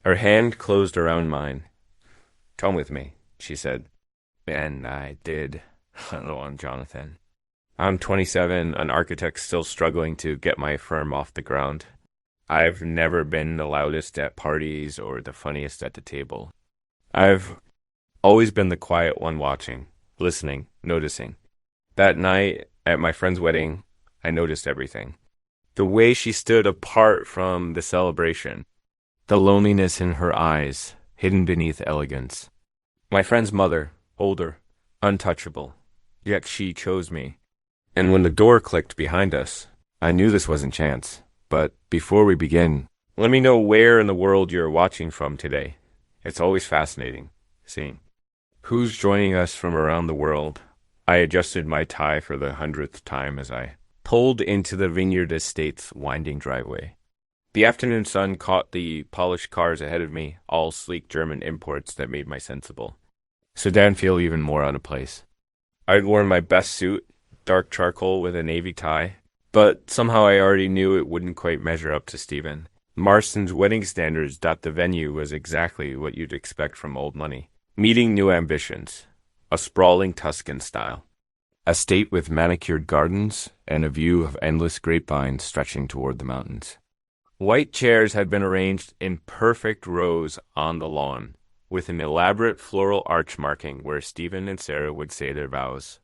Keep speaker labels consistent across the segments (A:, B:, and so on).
A: Her hand closed around mine. "Come with me," she said. And I did. On Jonathan. I'm 27, an architect still struggling to get my firm off the ground. I've never been the loudest at parties or the funniest at the table. I've always been the quiet one watching, listening, noticing. That night at my friend's wedding, I noticed everything. The way she stood apart from the celebration. The loneliness in her eyes, hidden beneath elegance. My friend's mother, older, untouchable. Yet she chose me. And when the door clicked behind us, I knew this wasn't chance. But before we begin, let me know where in the world you're watching from today. It's always fascinating seeing who's joining us from around the world. I adjusted my tie for the 100th time as I pulled into the Vineyard Estate's winding driveway. The afternoon sun caught the polished cars ahead of me, all sleek German imports that made my sensible sedan feel even more out of place. I'd worn my best suit, dark charcoal with a navy tie, but somehow I already knew it wouldn't quite measure up to Stephen. Marston's wedding standards that the venue was exactly what you'd expect from old money. Meeting new ambitions, a sprawling Tuscan style. A state with manicured gardens and a view of endless grapevines stretching toward the mountains. White chairs had been arranged in perfect rows on the lawn, with an elaborate floral arch marking where Stephen and Sarah would say their vows.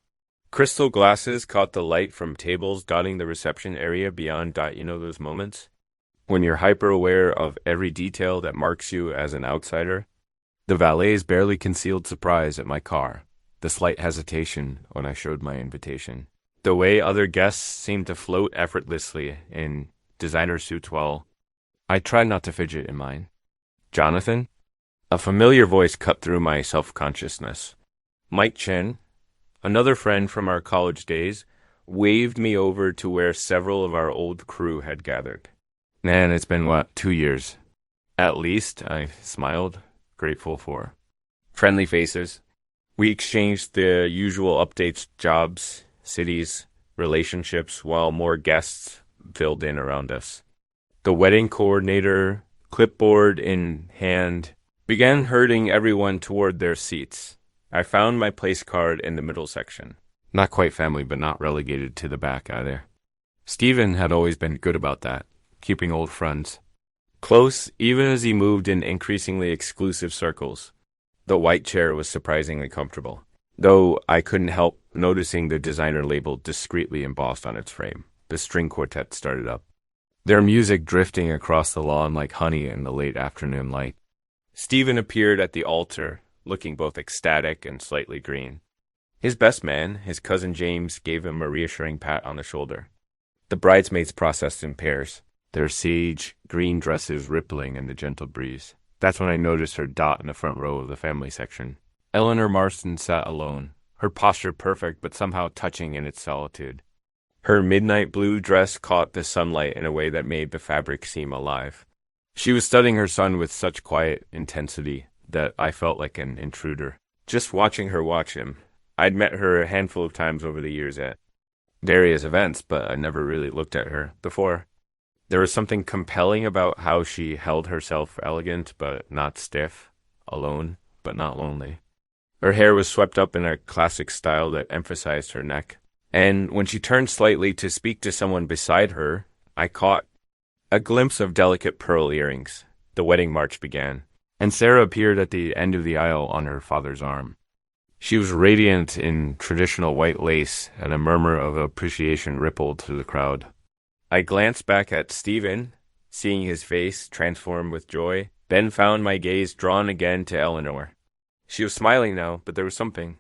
A: Crystal glasses caught the light from tables dotting the reception area beyond. You know those moments? When you're hyper-aware of every detail that marks you as an outsider? The valet's barely concealed surprise at my car, the slight hesitation when I showed my invitation. The way other guests seemed to float effortlessly in designer suits while I tried not to fidget in mine. "Jonathan?" A familiar voice cut through my self-consciousness. Mike Chen, another friend from our college days, waved me over to where several of our old crew had gathered. "Man, it's been, 2 years?" "At least," I smiled, grateful for friendly faces. We exchanged the usual updates, jobs, cities, relationships, while more guests filled in around us. The wedding coordinator, clipboard in hand, began herding everyone toward their seats. I found my place card in the middle section. Not quite family, but not relegated to the back either. Stephen had always been good about that, keeping old friends close, even as he moved in increasingly exclusive circles. The white chair was surprisingly comfortable, though I couldn't help noticing the designer label discreetly embossed on its frame. The string quartet started up, their music drifting across the lawn like honey in the late afternoon light. Stephen appeared at the altar, looking both ecstatic and slightly green. His best man, his cousin James, gave him a reassuring pat on the shoulder. The bridesmaids processed in pairs, their sage green dresses rippling in the gentle breeze. That's when I noticed her dot in the front row of the family section. Eleanor Marston sat alone, her posture perfect but somehow touching in its solitude. Her midnight blue dress caught the sunlight in a way that made the fabric seem alive. She was studying her son with such quiet intensity that I felt like an intruder, just watching her watch him. I'd met her a handful of times over the years at various events, but I never really looked at her before. There was something compelling about how she held herself, elegant but not stiff, alone but not lonely. Her hair was swept up in a classic style that emphasized her neck, and when she turned slightly to speak to someone beside her, I caught a glimpse of delicate pearl earrings. The wedding march began, and Sarah appeared at the end of the aisle on her father's arm. She was radiant in traditional white lace, and a murmur of appreciation rippled through the crowd. I glanced back at Stephen, seeing his face transform with joy, then found my gaze drawn again to Eleanor. She was smiling now, but there was something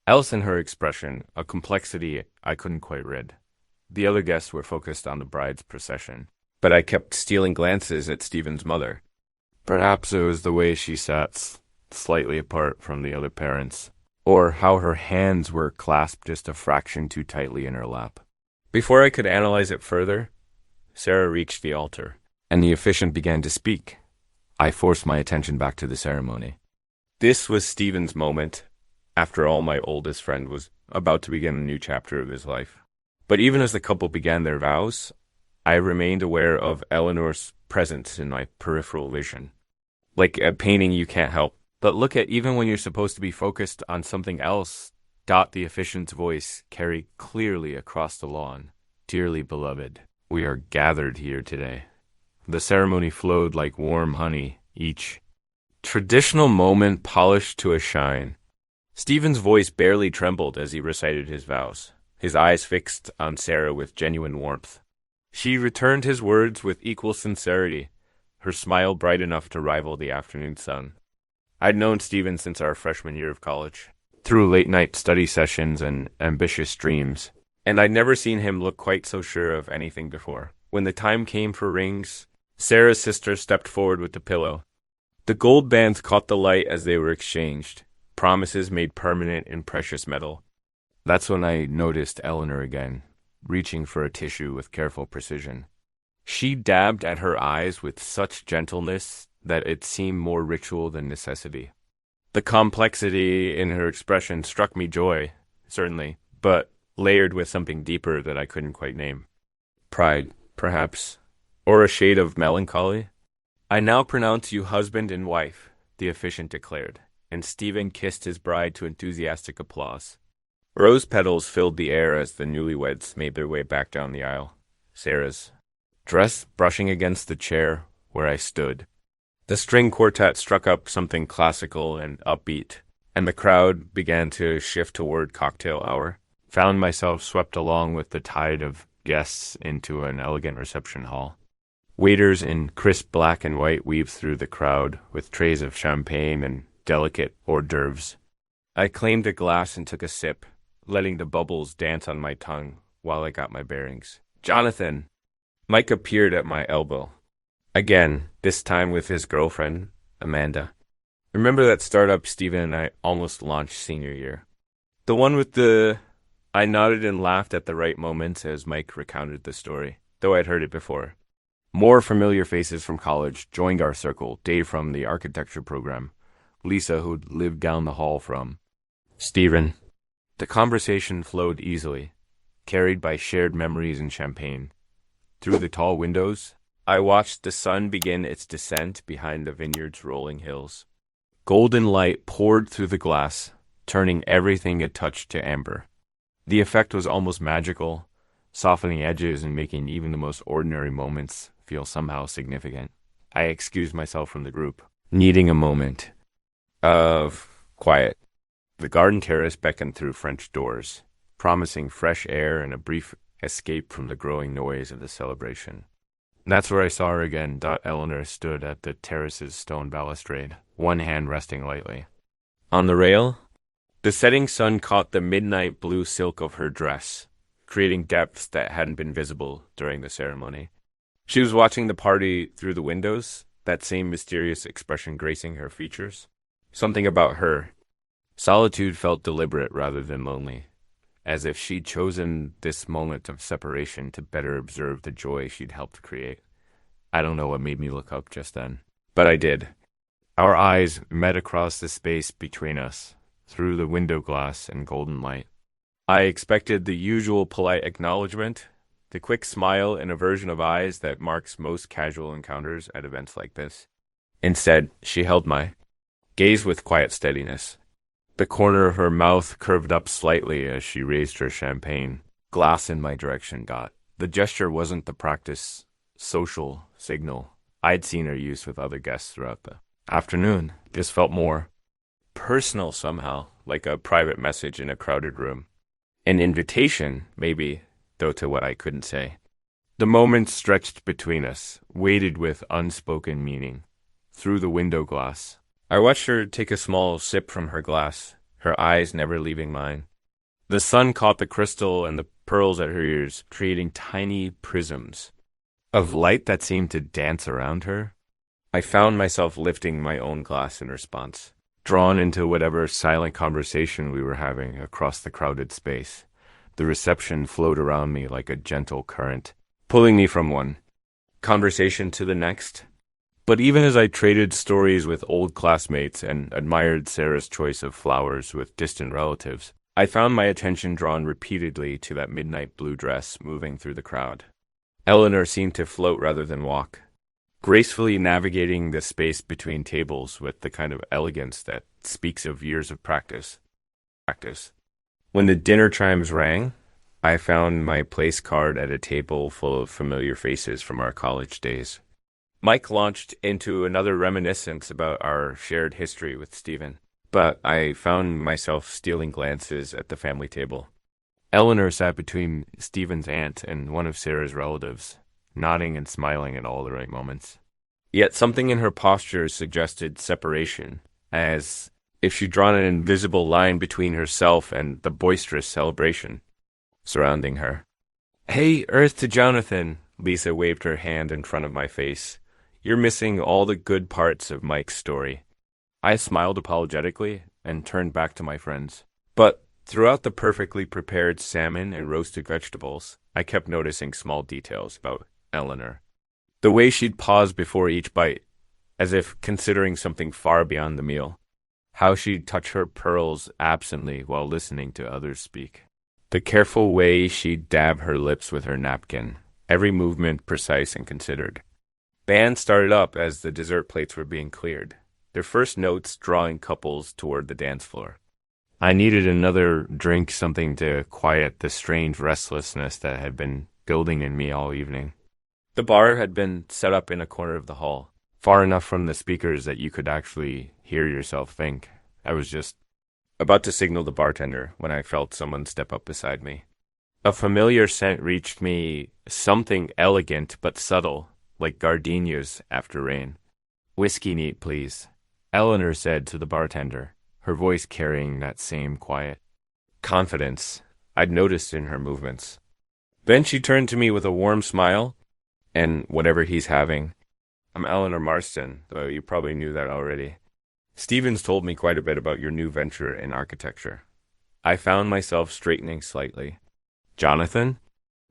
A: else in her expression, a complexity I couldn't quite read. The other guests were focused on the bride's procession, but I kept stealing glances at Stephen's mother. Perhaps it was the way she sat slightly apart from the other parents, or how her hands were clasped just a fraction too tightly in her lap. Before I could analyze it further, Sarah reached the altar, and the officiant began to speak. I forced my attention back to the ceremony. This was Stephen's moment. After all, my oldest friend was about to begin a new chapter of his life. But even as the couple began their vows, I remained aware of Eleanor's presence in my peripheral vision. like a painting you can't help but look at even when you're supposed to be focused on something else. Dot the officiant's voice carried clearly across the lawn. Dearly beloved, we are gathered here today. The ceremony flowed like warm honey, each traditional moment polished to a shine. Stephen's voice barely trembled as he recited his vows, his eyes fixed on Sarah with genuine warmth. She returned his words with equal sincerity, her smile bright enough to rival the afternoon sun. I'd known Stephen since our freshman year of college, through late-night study sessions and ambitious dreams, and I'd never seen him look quite so sure of anything before. When the time came for rings, Sarah's sister stepped forward with the pillow. The gold bands caught the light as they were exchanged, promises made permanent in precious metal. That's when I noticed Eleanor again, reaching for a tissue with careful precision. She dabbed at her eyes with such gentleness that it seemed more ritual than necessity. The complexity in her expression struck me joy, certainly, but layered with something deeper that I couldn't quite name. Pride, perhaps, or a shade of melancholy. I now pronounce you husband and wife, the officiant declared, and Stephen kissed his bride to enthusiastic applause. Rose petals filled the air as the newlyweds made their way back down the aisle. Sarah's dress brushing against the chair where I stood. The string quartet struck up something classical and upbeat, and the crowd began to shift toward cocktail hour. Found myself swept along with the tide of guests into an elegant reception hall. Waiters in crisp black and white weaved through the crowd with trays of champagne and delicate hors d'oeuvres. I claimed a glass and took a sip, letting the bubbles dance on my tongue while I got my bearings. Jonathan! Mike appeared at my elbow. Again, this time with his girlfriend, Amanda. Remember that startup Stephen and I almost launched senior year? The one with the... I nodded and laughed at the right moments as Mike recounted the story, though I'd heard it before. More familiar faces from college joined our circle, Dave from the architecture program, Lisa who'd lived down the hall from Stephen. The conversation flowed easily, carried by shared memories and champagne. Through the tall windows, I watched the sun begin its descent behind the vineyard's rolling hills. Golden light poured through the glass, turning everything it touched to amber. The effect was almost magical, softening edges and making even the most ordinary moments feel somehow significant. I excused myself from the group, needing a moment of quiet. The garden terrace beckoned through French doors, promising fresh air and a brief escape from the growing noise of the celebration. That's where I saw her again. Eleanor stood at the terrace's stone balustrade, one hand resting lightly. On the rail, the setting sun caught the midnight blue silk of her dress, creating depths that hadn't been visible during the ceremony. She was watching the party through the windows, that same mysterious expression gracing her features. Something about her. Solitude felt deliberate rather than lonely, as if she'd chosen this moment of separation to better observe the joy she'd helped create. I don't know what made me look up just then, but I did. Our eyes met across the space between us, through the window glass and golden light. I expected the usual polite acknowledgement, the quick smile and aversion of eyes that marks most casual encounters at events like this. Instead, she held my gaze with quiet steadiness. The corner of her mouth curved up slightly as she raised her champagne glass in my direction. The gesture wasn't the practiced social signal I'd seen her use with other guests throughout the afternoon. This felt more personal somehow, like a private message in a crowded room. An invitation, maybe, though to what I couldn't say. The moments stretched between us, weighted with unspoken meaning. Through the window glass, I watched her take a small sip from her glass, her eyes never leaving mine. The sun caught the crystal and the pearls at her ears, creating tiny prisms of light that seemed to dance around her. I found myself lifting my own glass in response, drawn into whatever silent conversation we were having across the crowded space. The reception flowed around me like a gentle current, pulling me from one conversation to the next. But even as I traded stories with old classmates and admired Sarah's choice of flowers with distant relatives, I found my attention drawn repeatedly to that midnight blue dress moving through the crowd. Eleanor seemed to float rather than walk, gracefully navigating the space between tables with the kind of elegance that speaks of years of practice. When the dinner chimes rang, I found my place card at a table full of familiar faces from our college days. Mike launched into another reminiscence about our shared history with Stephen, but I found myself stealing glances at the family table. Eleanor sat between Stephen's aunt and one of Sarah's relatives, nodding and smiling at all the right moments. Yet something in her posture suggested separation, as if she'd drawn an invisible line between herself and the boisterous celebration surrounding her. "Hey, Earth to Jonathan," Lisa waved her hand in front of my face. "You're missing all the good parts of Mike's story." I smiled apologetically and turned back to my friends. But throughout the perfectly prepared salmon and roasted vegetables, I kept noticing small details about Eleanor. The way she'd pause before each bite, as if considering something far beyond the meal. How she'd touch her pearls absently while listening to others speak. The careful way she'd dab her lips with her napkin, every movement precise and considered. Band started up as the dessert plates were being cleared, their first notes drawing couples toward the dance floor. I needed another drink, something to quiet the strange restlessness that had been building in me all evening. The bar had been set up in a corner of the hall, far enough from the speakers that you could actually hear yourself think. I was just about to signal the bartender when I felt someone step up beside me. A familiar scent reached me, something elegant but subtle, like gardenias after rain. "Whiskey neat, please," Eleanor said to the bartender, her voice carrying that same quiet confidence I'd noticed in her movements. Then she turned to me with a warm smile, and whatever he's having. "I'm Eleanor Marston, though you probably knew that already. Stephen's told me quite a bit about your new venture in architecture." I found myself straightening slightly. "Jonathan?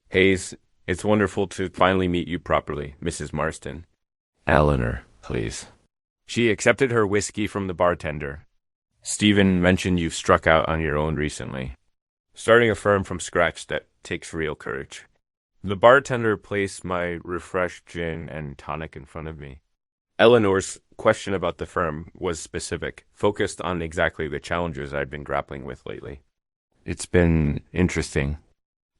A: Hayes, it's wonderful to finally meet you properly, Mrs. Marston." "Eleanor, please." She accepted her whiskey from the bartender. "Stephen mentioned you've struck out on your own recently. Starting a firm from scratch that takes real courage." The bartender placed my refreshed gin and tonic in front of me. Eleanor's question about the firm was specific, focused on exactly the challenges I'd been grappling with lately. "It's been interesting,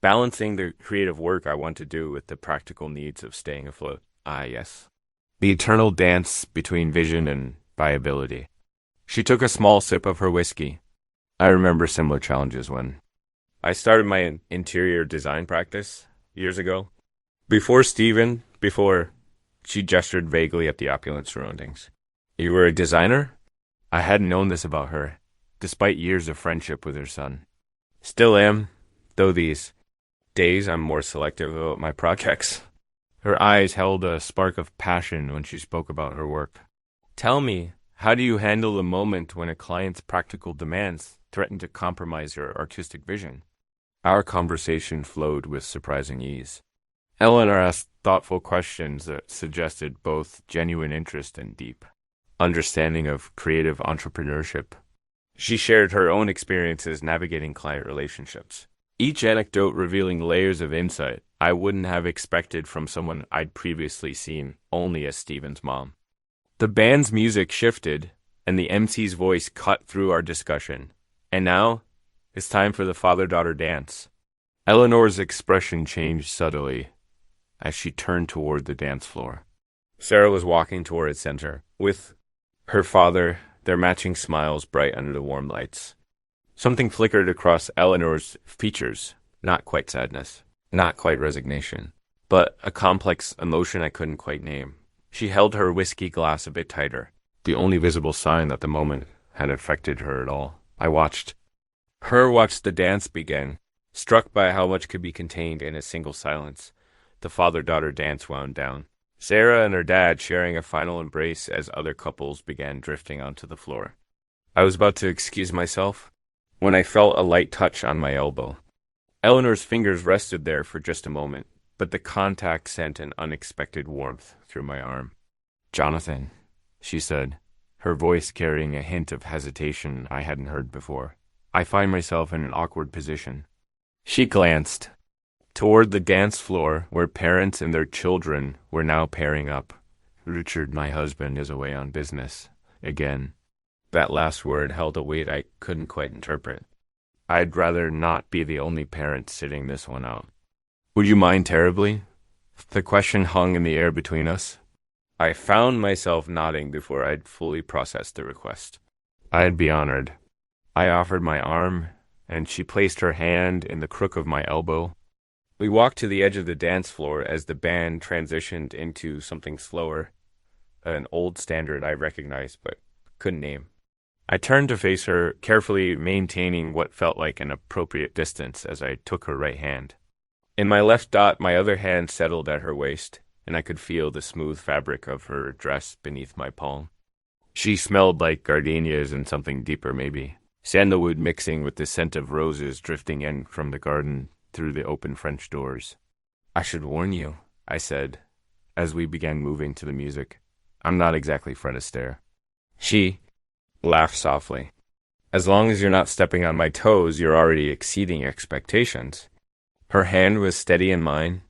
A: balancing the creative work I want to do with the practical needs of staying afloat." "Ah, yes. The eternal dance between vision and viability." She took a small sip of her whiskey. "I remember similar challenges when I started my interior design practice years ago. Before Stephen, she gestured vaguely at the opulent surroundings. "You were a designer?" I hadn't known this about her, despite years of friendship with her son. "Still am, though these days I'm more selective about my projects." Her eyes held a spark of passion when she spoke about her work. "Tell me, how do you handle the moment when a client's practical demands threaten to compromise your artistic vision?" Our conversation flowed with surprising ease. Eleanor asked thoughtful questions that suggested both genuine interest and deep understanding of creative entrepreneurship. She shared her own experiences navigating client relationships, each anecdote revealing layers of insight I wouldn't have expected from someone I'd previously seen only as Stephen's mom. The band's music shifted, and the MC's voice cut through our discussion. "And now, it's time for the father-daughter dance." Eleanor's expression changed subtly as she turned toward the dance floor. Sarah was walking toward its center, with her father, their matching smiles bright under the warm lights. Something flickered across Eleanor's features, not quite sadness, not quite resignation, but a complex emotion I couldn't quite name. She held her whiskey glass a bit tighter, the only visible sign that the moment had affected her at all. I watched the dance begin, struck by how much could be contained in a single silence. The father-daughter dance wound down, Sarah and her dad sharing a final embrace as other couples began drifting onto the floor. I was about to excuse myself when I felt a light touch on my elbow. Eleanor's fingers rested there for just a moment, but the contact sent an unexpected warmth through my arm. "Jonathan," she said, her voice carrying a hint of hesitation I hadn't heard before. "I find myself in an awkward position." She glanced toward the dance floor where parents and their children were now pairing up, Richard, my husband, is away on business. Again. That last word held a weight I couldn't quite interpret. I'd rather not be the only parent sitting this one out. Would you mind terribly? The question hung in the air between us. I found myself nodding before I'd fully processed the request. I'd be honored. I offered my arm, and she placed her hand in the crook of my elbow. We walked to the edge of the dance floor as the band transitioned into something slower, an old standard I recognized but couldn't name. I turned to face her, carefully maintaining what felt like an appropriate distance as I took her right hand. In my left dot, my other hand settled at her waist, and I could feel the smooth fabric of her dress beneath my palm. She smelled like gardenias and something deeper, maybe. Sandalwood mixing with the scent of roses drifting in from the garden through the open French doors. I should warn you, I said, as we began moving to the music. I'm not exactly Fred Astaire. She laughed softly. As long as you're not stepping on my toes, you're already exceeding expectations. Her hand was steady in mine,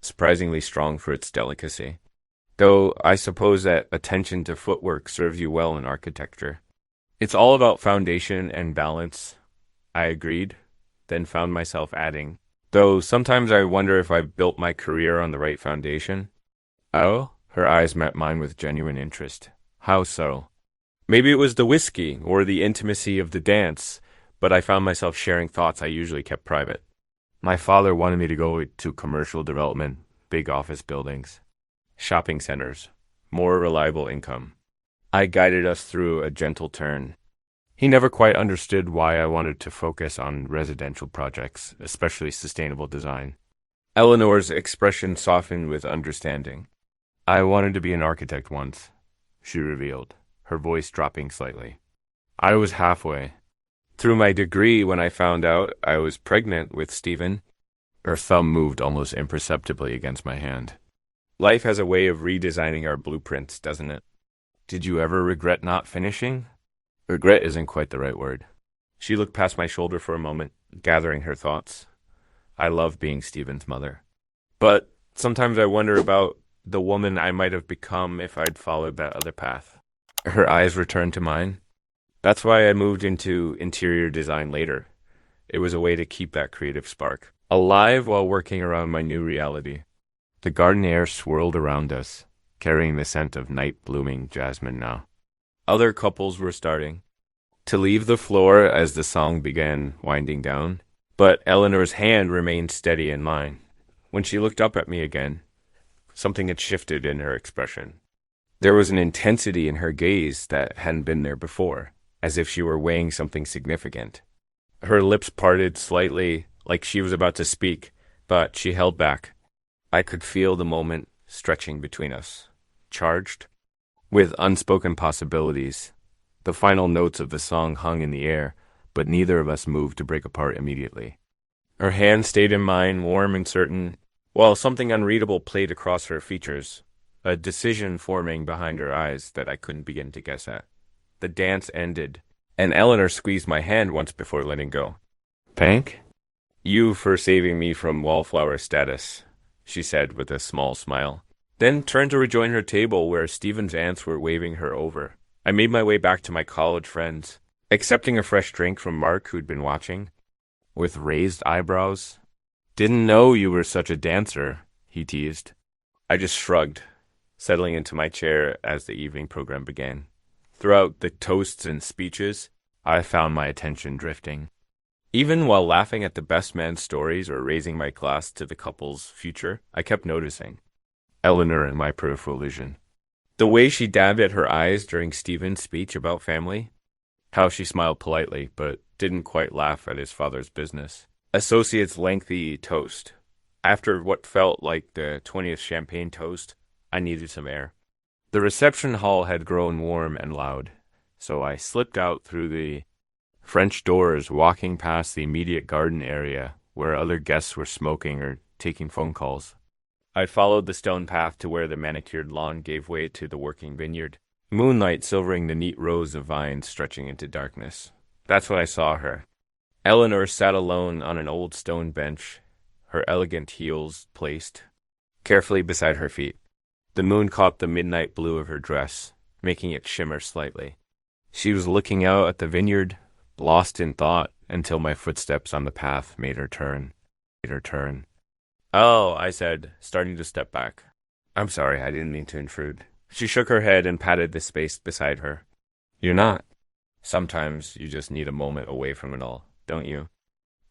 A: surprisingly strong for its delicacy. Though I suppose that attention to footwork serves you well in architecture. It's all about foundation and balance, I agreed, then found myself adding, though sometimes I wonder if I've built my career on the right foundation. Oh? Her eyes met mine with genuine interest. How so? Maybe it was the whiskey or the intimacy of the dance, but I found myself sharing thoughts I usually kept private. My father wanted me to go to commercial development, big office buildings, shopping centers, more reliable income. I guided us through a gentle turn. He never quite understood why I wanted to focus on residential projects, especially sustainable design. Eleanor's expression softened with understanding. I wanted to be an architect once, she revealed, her voice dropping slightly. I was halfway. Through my degree when I found out I was pregnant with Stephen. Her thumb moved almost imperceptibly against my hand. Life has a way of redesigning our blueprints, doesn't it? Did you ever regret not finishing? Regret isn't quite the right word. She looked past my shoulder for a moment, gathering her thoughts. I love being Stephen's mother. But sometimes I wonder about the woman I might have become if I'd followed that other path. Her eyes returned to mine. That's why I moved into interior design later. It was a way to keep that creative spark alive while working around my new reality. The garden air swirled around us, carrying the scent of night-blooming jasmine now. Other couples were starting to leave the floor as the song began winding down, but Eleanor's hand remained steady in mine. When she looked up at me again, something had shifted in her expression. There was an intensity in her gaze that hadn't been there before, as if she were weighing something significant. Her lips parted slightly, like she was about to speak, but she held back. I could feel the moment stretching between us, charged with unspoken possibilities. The final notes of the song hung in the air, but neither of us moved to break apart immediately. Her hand stayed in mine, warm and certain, while something unreadable played across her features, a decision forming behind her eyes that I couldn't begin to guess at. The dance ended, and Eleanor squeezed my hand once before letting go. Thank you for saving me from wallflower status, she said with a small smile, then turned to rejoin her table where Stephen's aunts were waving her over. I made my way back to my college friends, accepting a fresh drink from Mark, who'd been watching, with raised eyebrows. Didn't know you were such a dancer, he teased. I just shrugged, settling into my chair as the evening program began. Throughout the toasts and speeches, I found my attention drifting. Even while laughing at the best man stories or raising my glass to the couple's future, I kept noticing Eleanor in my peripheral vision. The way she dabbed at her eyes during Stephen's speech about family, how she smiled politely but didn't quite laugh at his father's business. Associate's lengthy toast. After what felt like the 20th champagne toast, I needed some air. The reception hall had grown warm and loud, so I slipped out through the French doors, walking past the immediate garden area where other guests were smoking or taking phone calls. I followed the stone path to where the manicured lawn gave way to the working vineyard, moonlight silvering the neat rows of vines stretching into darkness. That's when I saw her. Eleanor sat alone on an old stone bench, her elegant heels placed carefully beside her feet. The moon caught the midnight blue of her dress, making it shimmer slightly. She was looking out at the vineyard, lost in thought, until my footsteps on the path made her turn. Oh, I said, starting to step back. I'm sorry, I didn't mean to intrude. She shook her head and patted the space beside her. You're not. Sometimes you just need a moment away from it all, don't you?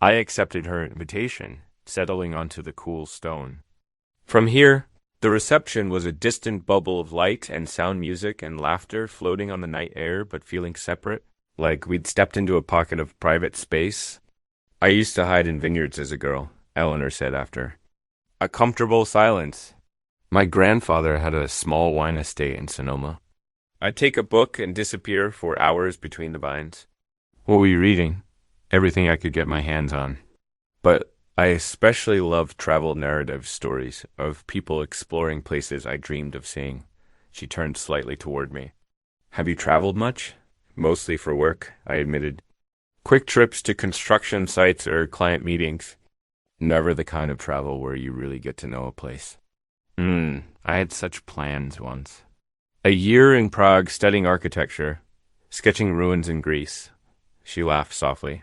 A: I accepted her invitation, settling onto the cool stone. From here, the reception was a distant bubble of light and sound music and laughter floating on the night air but feeling separate, like we'd stepped into a pocket of private space. I used to hide in vineyards as a girl, Eleanor said after. A comfortable silence. My grandfather had a small wine estate in Sonoma. I'd take a book and disappear for hours between the vines. What were you reading? Everything I could get my hands on. But I especially loved travel narrative stories of people exploring places I dreamed of seeing. She turned slightly toward me. Have you traveled much? Mostly for work, I admitted. Quick trips to construction sites or client meetings. Never the kind of travel where you really get to know a place. I had such plans once. A year in Prague studying architecture, sketching ruins in Greece. She laughed softly.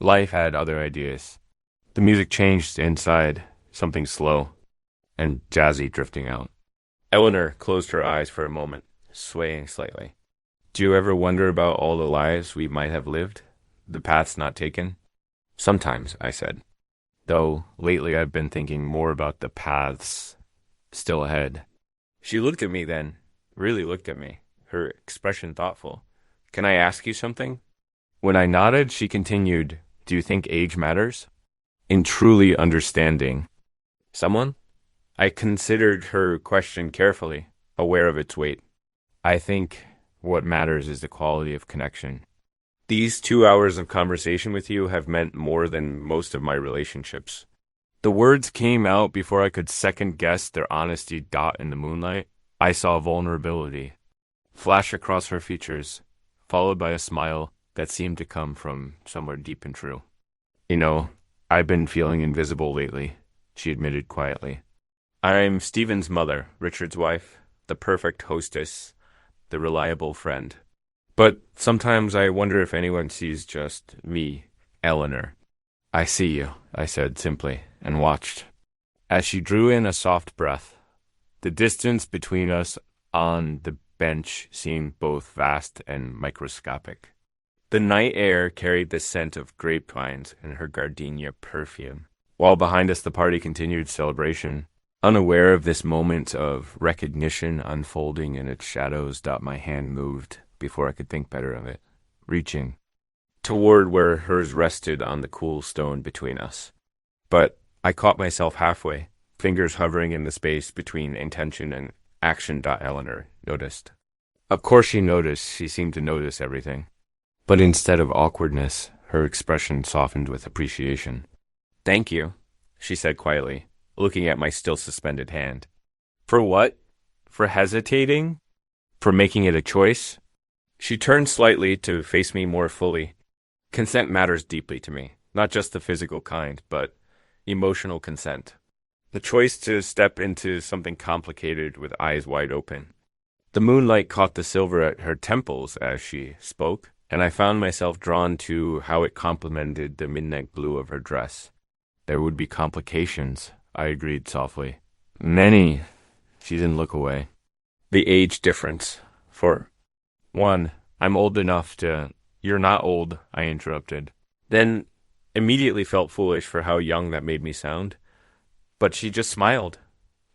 A: Life had other ideas. The music changed inside, something slow and jazzy drifting out. Eleanor closed her eyes for a moment, swaying slightly. Do you ever wonder about all the lives we might have lived? The paths not taken? Sometimes, I said. Though lately I've been thinking more about the paths still ahead. She looked at me then, really looked at me, her expression thoughtful. Can I ask you something? When I nodded, she continued, do you think age matters? In truly understanding someone? I considered her question carefully, aware of its weight. I think what matters is the quality of connection. These 2 hours of conversation with you have meant more than most of my relationships. The words came out before I could second-guess their honesty dot in the moonlight. I saw vulnerability flash across her features, followed by a smile that seemed to come from somewhere deep and true. You know, I've been feeling invisible lately, she admitted quietly. I'm Stephen's mother, Richard's wife, the perfect hostess, the reliable friend. But sometimes I wonder if anyone sees just me, Eleanor. I see you, I said simply, and watched. As she drew in a soft breath, the distance between us on the bench seemed both vast and microscopic. The night air carried the scent of grapevines and her gardenia perfume, while behind us the party continued celebration. Unaware of this moment of recognition unfolding in its shadows, my hand moved before I could think better of it, reaching toward where hers rested on the cool stone between us. But I caught myself halfway, fingers hovering in the space between intention and action. Eleanor noticed. Of course she noticed. She seemed to notice everything. But instead of awkwardness, her expression softened with appreciation. Thank you, she said quietly, looking at my still suspended hand. For what? For hesitating? For making it a choice? She turned slightly to face me more fully. Consent matters deeply to me, not just the physical kind, but emotional consent. The choice to step into something complicated with eyes wide open. The moonlight caught the silver at her temples as she spoke, and I found myself drawn to how it complemented the midnight blue of her dress. There would be complications, I agreed softly. Many. She didn't look away. The age difference. For one, I'm old enough to... You're not old, I interrupted. Then immediately felt foolish for how young that made me sound. But she just smiled,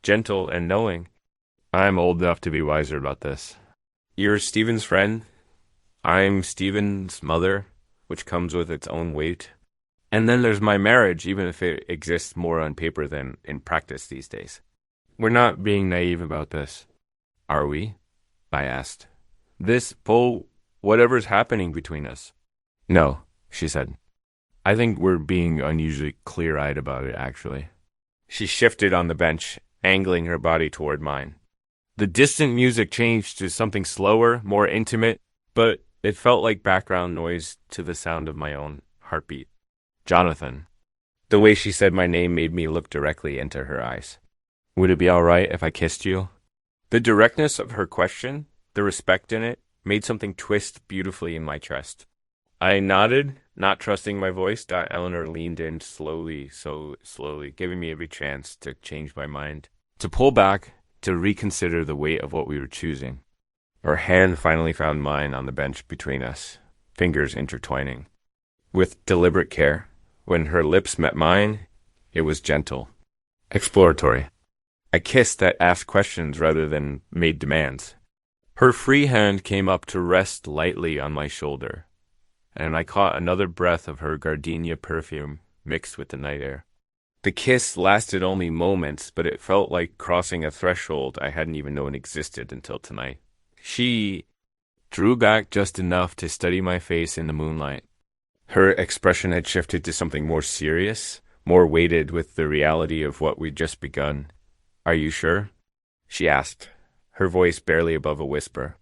A: gentle and knowing. I'm old enough to be wiser about this. You're Stephen's friend. I'm Stephen's mother, which comes with its own weight. And then there's my marriage, even if it exists more on paper than in practice these days. We're not being naive about this. Are we? I asked. This pull, whatever's happening between us. No, she said. I think we're being unusually clear-eyed about it, actually. She shifted on the bench, angling her body toward mine. The distant music changed to something slower, more intimate, but it felt like background noise to the sound of my own heartbeat. Jonathan. The way she said my name made me look directly into her eyes. Would it be all right if I kissed you? The directness of her question, the respect in it, made something twist beautifully in my chest. I nodded, not trusting my voice. Eleanor leaned in slowly, so slowly, giving me every chance to change my mind, to pull back, to reconsider the weight of what we were choosing. Her hand finally found mine on the bench between us, fingers intertwining. With deliberate care, when her lips met mine, it was gentle, exploratory. A kiss that asked questions rather than made demands. Her free hand came up to rest lightly on my shoulder, and I caught another breath of her gardenia perfume mixed with the night air. The kiss lasted only moments, but it felt like crossing a threshold I hadn't even known existed until tonight. She drew back just enough to study my face in the moonlight. Her expression had shifted to something more serious, more weighted with the reality of what we'd just begun. "Are you sure?" she asked, her voice barely above a whisper.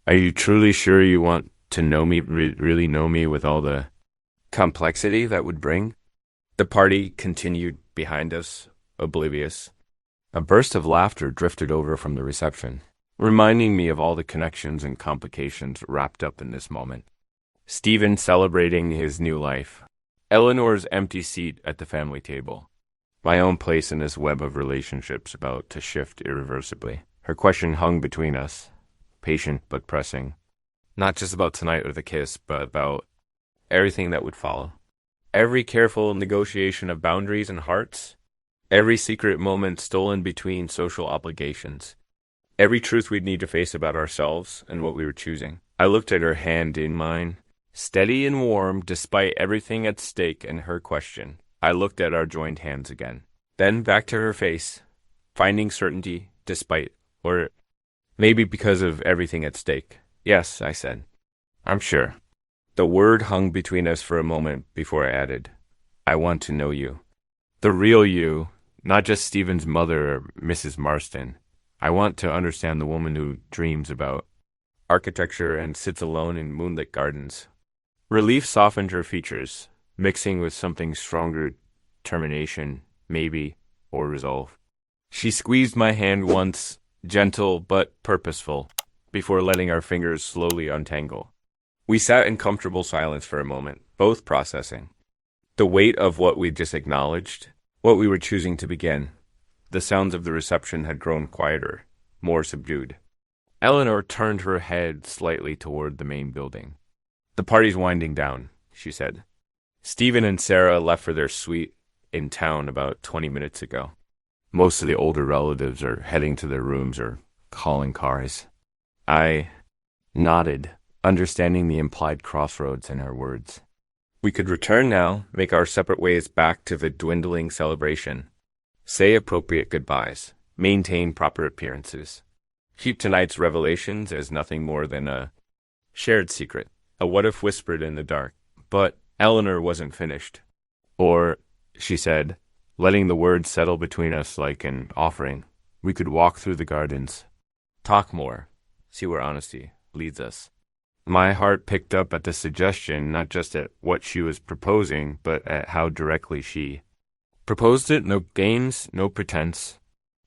A: "Are you truly sure you want to know me, really know me with all the complexity that would bring?" The party continued behind us, oblivious. A burst of laughter drifted over from the reception, reminding me of all the connections and complications wrapped up in this moment. Stephen celebrating his new life. Eleanor's empty seat at the family table. My own place in this web of relationships about to shift irreversibly. Her question hung between us, patient but pressing. Not just about tonight or the kiss, but about everything that would follow. Every careful negotiation of boundaries and hearts. Every secret moment stolen between social obligations. Every truth we'd need to face about ourselves and what we were choosing. I looked at her hand in mine, steady and warm despite everything at stake and her question. I looked at our joined hands again. Then back to her face, finding certainty despite, or maybe because of everything at stake. "Yes," I said. "I'm sure." The word hung between us for a moment before I added, "I want to know you. The real you, not just Stephen's mother or Mrs. Marston. I want to understand the woman who dreams about architecture and sits alone in moonlit gardens." Relief softened her features, mixing with something stronger, determination, maybe, or resolve. She squeezed my hand once, gentle but purposeful, before letting our fingers slowly untangle. We sat in comfortable silence for a moment, both processing. The weight of what we'd just acknowledged, what we were choosing to begin. The sounds of the reception had grown quieter, more subdued. Eleanor turned her head slightly toward the main building. "The party's winding down," she said. "Stephen and Sarah left for their suite in town about 20 minutes ago. Most of the older relatives are heading to their rooms or calling cars." I nodded, understanding the implied crossroads in her words. We could return now, make our separate ways back to the dwindling celebration. Say appropriate goodbyes, maintain proper appearances. Keep tonight's revelations as nothing more than a shared secret, a what-if whispered in the dark. But Eleanor wasn't finished. "Or," she said, letting the words settle between us like an offering, "we could walk through the gardens. Talk more. See where honesty leads us." My heart picked up at the suggestion, not just at what she was proposing, but at how directly she proposed it. No games, no pretense.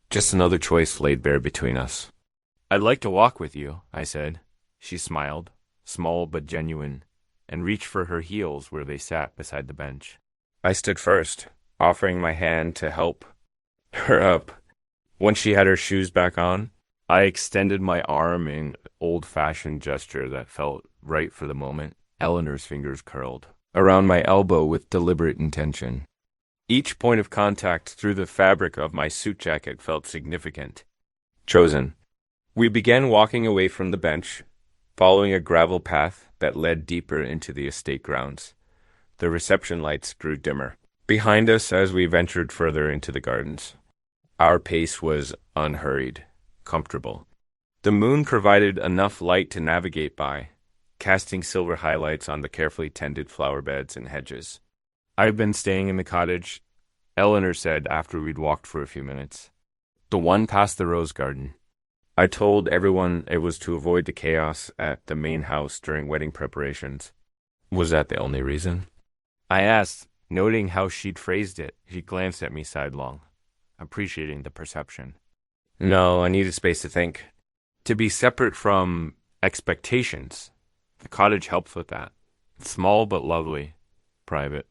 A: Just another choice laid bare between us. "I'd like to walk with you," I said. She smiled, small but genuine, and reached for her heels where they sat beside the bench. I stood first, offering my hand to help her up. Once she had her shoes back on, I extended my arm in old-fashioned gesture that felt right for the moment. Eleanor's fingers curled around my elbow with deliberate intention. Each point of contact through the fabric of my suit jacket felt significant. Chosen. We began walking away from the bench, following a gravel path that led deeper into the estate grounds. The reception lights grew dimmer behind us as we ventured further into the gardens. Our pace was unhurried, comfortable. The moon provided enough light to navigate by, casting silver highlights on the carefully tended flower beds and hedges. "I've been staying in the cottage," Eleanor said after we'd walked for a few minutes. "The one past the rose garden." I told everyone it was to avoid the chaos at the main house during wedding preparations. Was that the only reason? I asked, noting how she'd phrased it. She glanced at me sidelong, appreciating the perception. No, I needed space to think. To be separate from expectations. The cottage helps with that. Small but lovely. Private.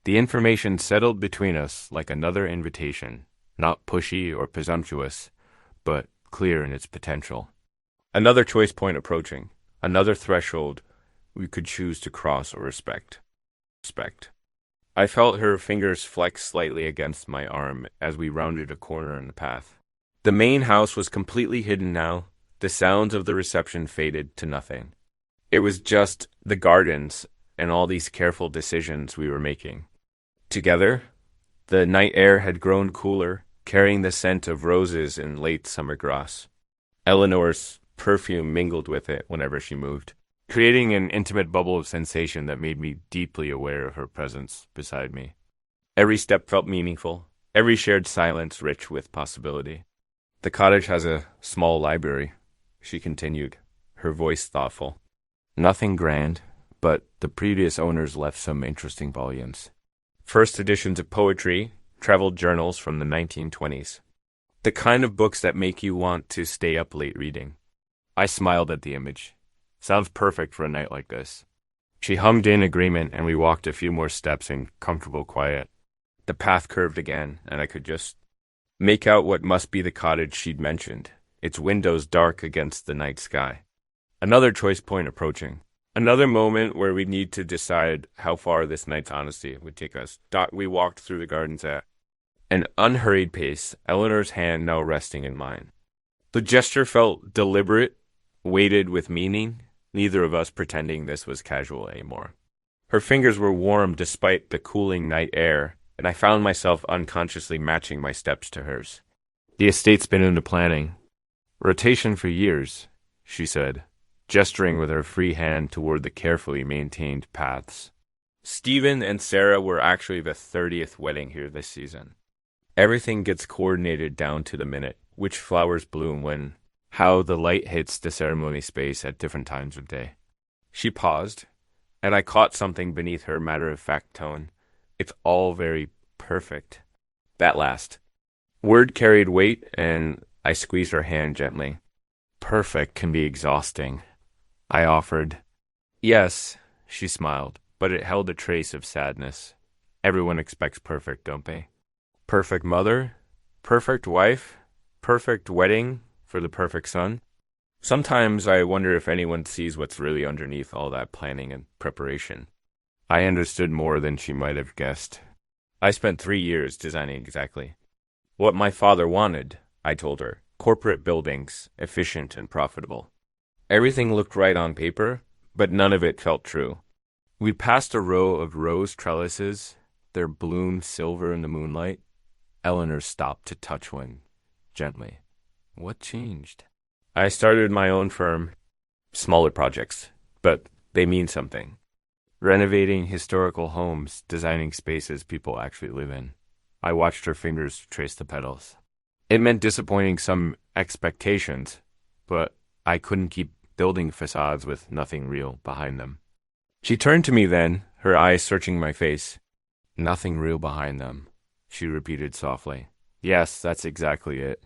A: The information settled between us like another invitation, not pushy or presumptuous, but clear in its potential. Another choice point approaching, another threshold we could choose to cross or respect. Respect. I felt her fingers flex slightly against my arm as we rounded a corner in the path. The main house was completely hidden now. The sounds of the reception faded to nothing. It was just the gardens and all these careful decisions we were making. Together, the night air had grown cooler, carrying the scent of roses and late summer grass. Eleanor's perfume mingled with it whenever she moved, creating an intimate bubble of sensation that made me deeply aware of her presence beside me. Every step felt meaningful, every shared silence rich with possibility. The cottage has a small library, she continued, her voice thoughtful. Nothing grand, but the previous owners left some interesting volumes. First editions of poetry, travel journals from the 1920s. The kind of books that make you want to stay up late reading. I smiled at the image. Sounds perfect for a night like this. She hummed in agreement, and we walked a few more steps in comfortable quiet. The path curved again, and I could just make out what must be the cottage she'd mentioned, its windows dark against the night sky. Another choice point approaching. Another moment where we need to decide how far this night's honesty would take us. We walked through the gardens at an unhurried pace, Eleanor's hand now resting in mine. The gesture felt deliberate, weighted with meaning, neither of us pretending this was casual anymore. Her fingers were warm despite the cooling night air, and I found myself unconsciously matching my steps to hers. The estate's been into planning. Rotation for years, she said, gesturing with her free hand toward the carefully maintained paths. Stephen and Sarah were actually the 30th wedding here this season. Everything gets coordinated down to the minute, which flowers bloom when, how the light hits the ceremony space at different times of day. She paused, and I caught something beneath her matter-of-fact tone. It's all very perfect. That last word carried weight, and I squeezed her hand gently. Perfect can be exhausting, I offered. Yes, she smiled, but it held a trace of sadness. Everyone expects perfect, don't they? Perfect mother, perfect wife, perfect wedding for the perfect son. Sometimes I wonder if anyone sees what's really underneath all that planning and preparation. I understood more than she might have guessed. I spent 3 years designing exactly what my father wanted, I told her. Corporate buildings, efficient and profitable. Everything looked right on paper, but none of it felt true. We passed a row of rose trellises, their bloom silver in the moonlight. Eleanor stopped to touch one, gently. What changed? I started my own firm. Smaller projects, but they mean something. Renovating historical homes, designing spaces people actually live in. I watched her fingers trace the petals. It meant disappointing some expectations, but I couldn't keep building facades with nothing real behind them. She turned to me then, her eyes searching my face. Nothing real behind them, she repeated softly. Yes, that's exactly it.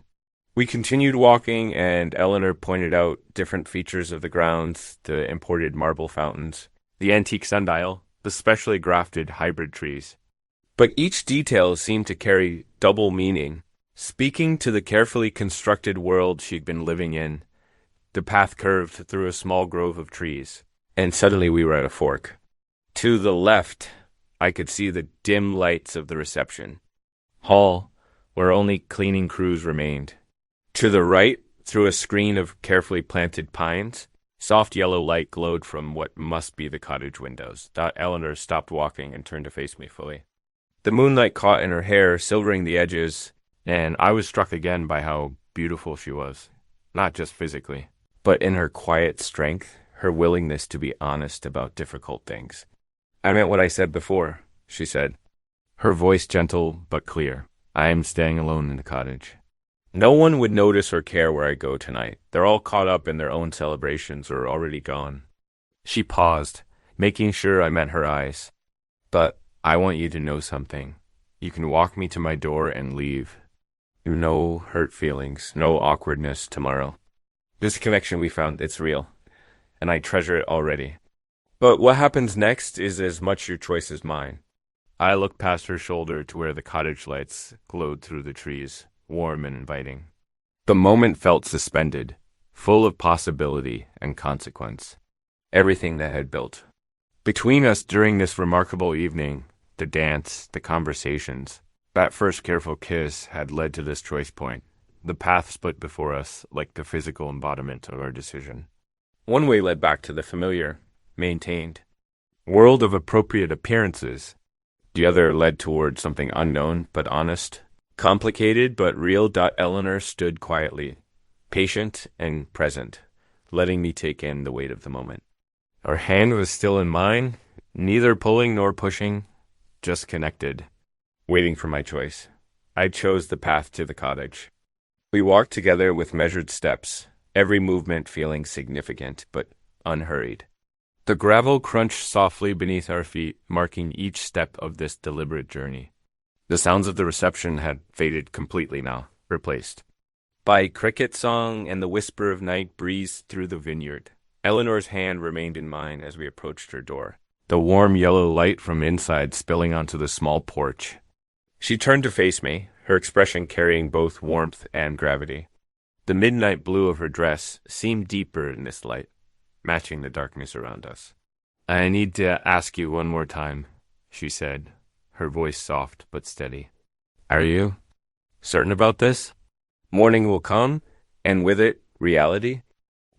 A: We continued walking, and Eleanor pointed out different features of the grounds, the imported marble fountains, the antique sundial, the specially grafted hybrid trees. But each detail seemed to carry double meaning. Speaking to the carefully constructed world she'd been living in, the path curved through a small grove of trees, and suddenly we were at a fork. To the left, I could see the dim lights of the reception hall, where only cleaning crews remained. To the right, through a screen of carefully planted pines, soft yellow light glowed from what must be the cottage windows. Eleanor stopped walking and turned to face me fully. The moonlight caught in her hair, silvering the edges, and I was struck again by how beautiful she was, not just physically, but in her quiet strength, her willingness to be honest about difficult things. I meant what I said before, she said, her voice gentle but clear. I am staying alone in the cottage. No one would notice or care where I go tonight. They're all caught up in their own celebrations or already gone. She paused, making sure I met her eyes. But I want you to know something. You can walk me to my door and leave. No hurt feelings, no awkwardness tomorrow. This connection we found, it's real, and I treasure it already. But what happens next is as much your choice as mine. I looked past her shoulder to where the cottage lights glowed through the trees, warm and inviting. The moment felt suspended, full of possibility and consequence. Everything that had built. Between us during this remarkable evening, the dance, the conversations, that first careful kiss had led to this choice point. The path split before us like the physical embodiment of our decision. One way led back to the familiar, maintained world of appropriate appearances. The other led toward something unknown but honest, complicated but real. Eleanor stood quietly, patient and present, letting me take in the weight of the moment. Her hand was still in mine, neither pulling nor pushing, just connected, waiting for my choice. I chose the path to the cottage. We walked together with measured steps, every movement feeling significant but unhurried. The gravel crunched softly beneath our feet, marking each step of this deliberate journey. The sounds of the reception had faded completely now, replaced by cricket song and the whisper of night breeze through the vineyard. Eleanor's hand remained in mine as we approached her door, the warm yellow light from inside spilling onto the small porch. She turned to face me, her expression carrying both warmth and gravity. The midnight blue of her dress seemed deeper in this light, matching the darkness around us. "I need to ask you one more time," she said, her voice soft but steady. "Are you certain about this? Morning will come, and with it, reality?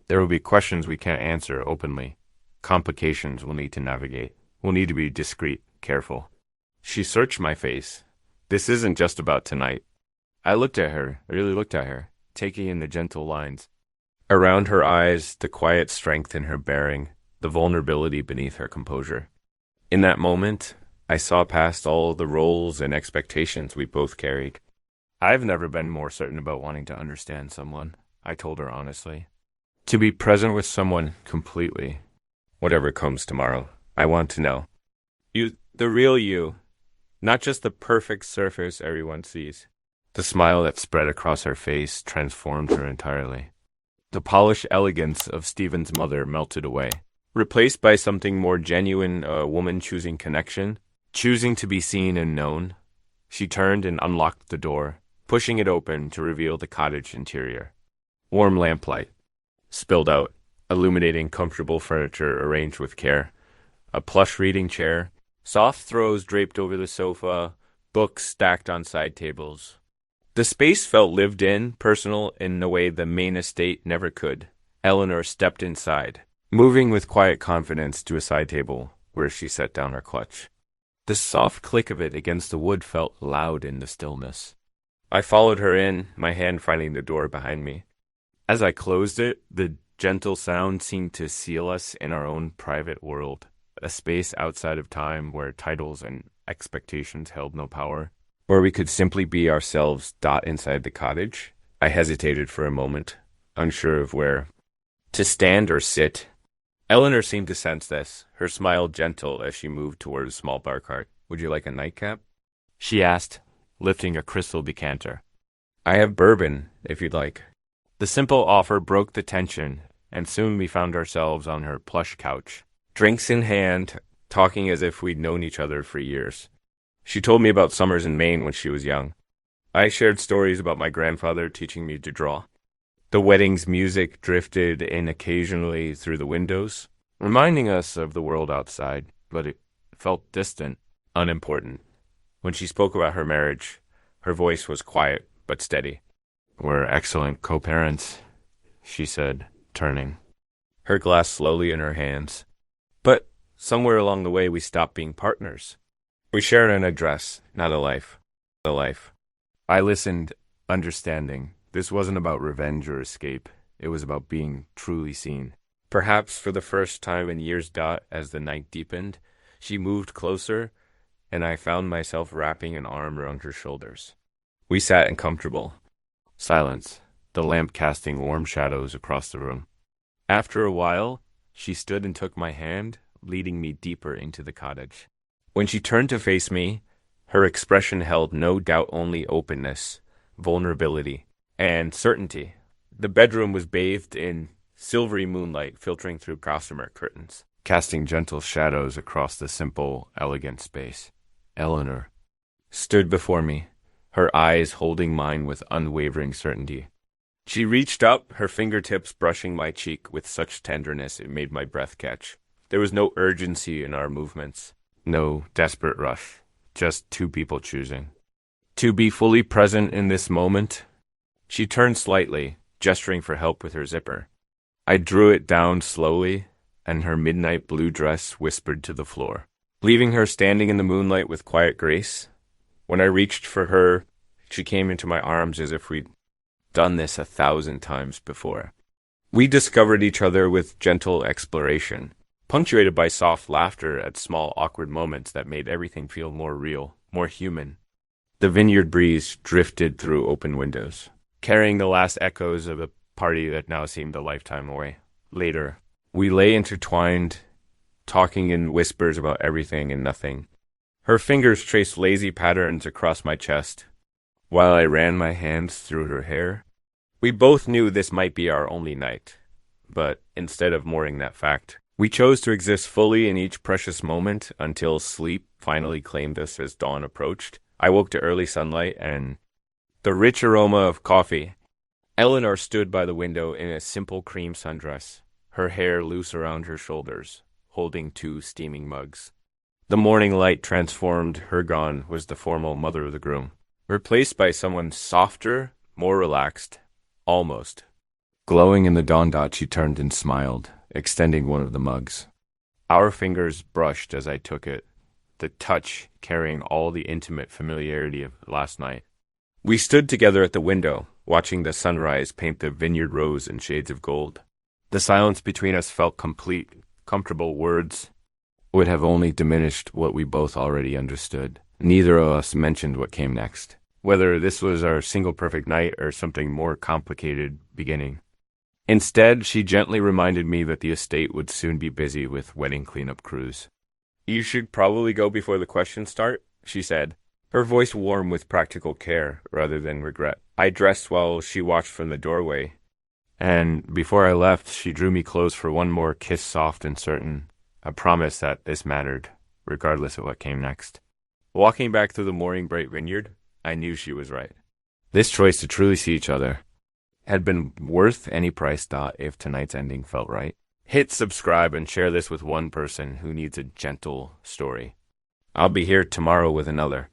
A: There will be questions we can't answer openly. Complications we'll need to navigate. We'll need to be discreet, careful." She searched my face. "This isn't just about tonight." I really looked at her, taking in the gentle lines. Around her eyes, the quiet strength in her bearing, the vulnerability beneath her composure. In that moment, I saw past all the roles and expectations we both carried. "I've never been more certain about wanting to understand someone," I told her honestly. "To be present with someone completely. Whatever comes tomorrow, I want to know. You, the real you, not just the perfect surface everyone sees." The smile that spread across her face transformed her entirely. The polished elegance of Stephen's mother melted away, replaced by something more genuine, a woman choosing connection, choosing to be seen and known. She turned and unlocked the door, pushing it open to reveal the cottage interior. Warm lamplight spilled out, illuminating comfortable furniture arranged with care. A plush reading chair, soft throws draped over the sofa, books stacked on side tables. The space felt lived in, personal, in a way the main estate never could. Eleanor stepped inside, moving with quiet confidence to a side table where she set down her clutch. The soft click of it against the wood felt loud in the stillness. I followed her in, my hand finding the door behind me. As I closed it, the gentle sound seemed to seal us in our own private world, a space outside of time where titles and expectations held no power, where we could simply be ourselves. Inside the cottage, I hesitated for a moment, unsure of where to stand or sit. Eleanor seemed to sense this, her smile gentle as she moved toward a small bar cart. "Would you like a nightcap?" she asked, lifting a crystal decanter. "I have bourbon, if you'd like." The simple offer broke the tension, and soon we found ourselves on her plush couch, drinks in hand, talking as if we'd known each other for years. She told me about summers in Maine when she was young. I shared stories about my grandfather teaching me to draw. The wedding's music drifted in occasionally through the windows, reminding us of the world outside, but it felt distant, unimportant. When she spoke about her marriage, her voice was quiet but steady. "We're excellent co-parents," she said, turning, her glass slowly in her hands. But somewhere along the way we stopped being partners. We shared an address, not a life. A life. I listened, understanding. This wasn't about revenge or escape. It was about being truly seen. Perhaps for the first time in years. As the night deepened, she moved closer, and I found myself wrapping an arm around her shoulders. We sat in comfortable silence, the lamp casting warm shadows across the room. After a while, she stood and took my hand, leading me deeper into the cottage. When she turned to face me, her expression held no doubt, only openness, vulnerability, and certainty. The bedroom was bathed in silvery moonlight filtering through gossamer curtains, casting gentle shadows across the simple, elegant space. Eleanor stood before me, her eyes holding mine with unwavering certainty. She reached up, her fingertips brushing my cheek with such tenderness it made my breath catch. There was no urgency in our movements, no desperate rush, just two people choosing to be fully present in this moment. She turned slightly, gesturing for help with her zipper. I drew it down slowly, and her midnight blue dress whispered to the floor, leaving her standing in the moonlight with quiet grace. When I reached for her, she came into my arms as if we'd done this 1,000 times before. We discovered each other with gentle exploration, punctuated by soft laughter at small awkward moments that made everything feel more real, more human. The vineyard breeze drifted through open windows, carrying the last echoes of a party that now seemed a lifetime away. Later, we lay intertwined, talking in whispers about everything and nothing. Her fingers traced lazy patterns across my chest, while I ran my hands through her hair. We both knew this might be our only night, but instead of mourning that fact, we chose to exist fully in each precious moment until sleep finally claimed us as dawn approached. I woke to early sunlight and the rich aroma of coffee. Eleanor stood by the window in a simple cream sundress, her hair loose around her shoulders, holding 2 steaming mugs. The morning light transformed her gone was the formal mother of the groom, replaced by someone softer, more relaxed, almost. Glowing in the dawn dot, she turned and smiled, extending one of the mugs. Our fingers brushed as I took it, the touch carrying all the intimate familiarity of last night. We stood together at the window, watching the sunrise paint the vineyard rose in shades of gold. The silence between us felt complete. Comfortable words would have only diminished what we both already understood. Neither of us mentioned what came next, whether this was our single perfect night or something more complicated beginning. Instead, she gently reminded me that the estate would soon be busy with wedding cleanup crews. "You should probably go before the questions start," she said, her voice warm with practical care rather than regret. I dressed while she watched from the doorway, and before I left, she drew me close for one more kiss, soft and certain, a promise that this mattered, regardless of what came next. Walking back through the morning bright vineyard, I knew she was right. This choice to truly see each other had been worth any price if tonight's ending felt right. Hit subscribe and share this with one person who needs a gentle story. I'll be here tomorrow with another.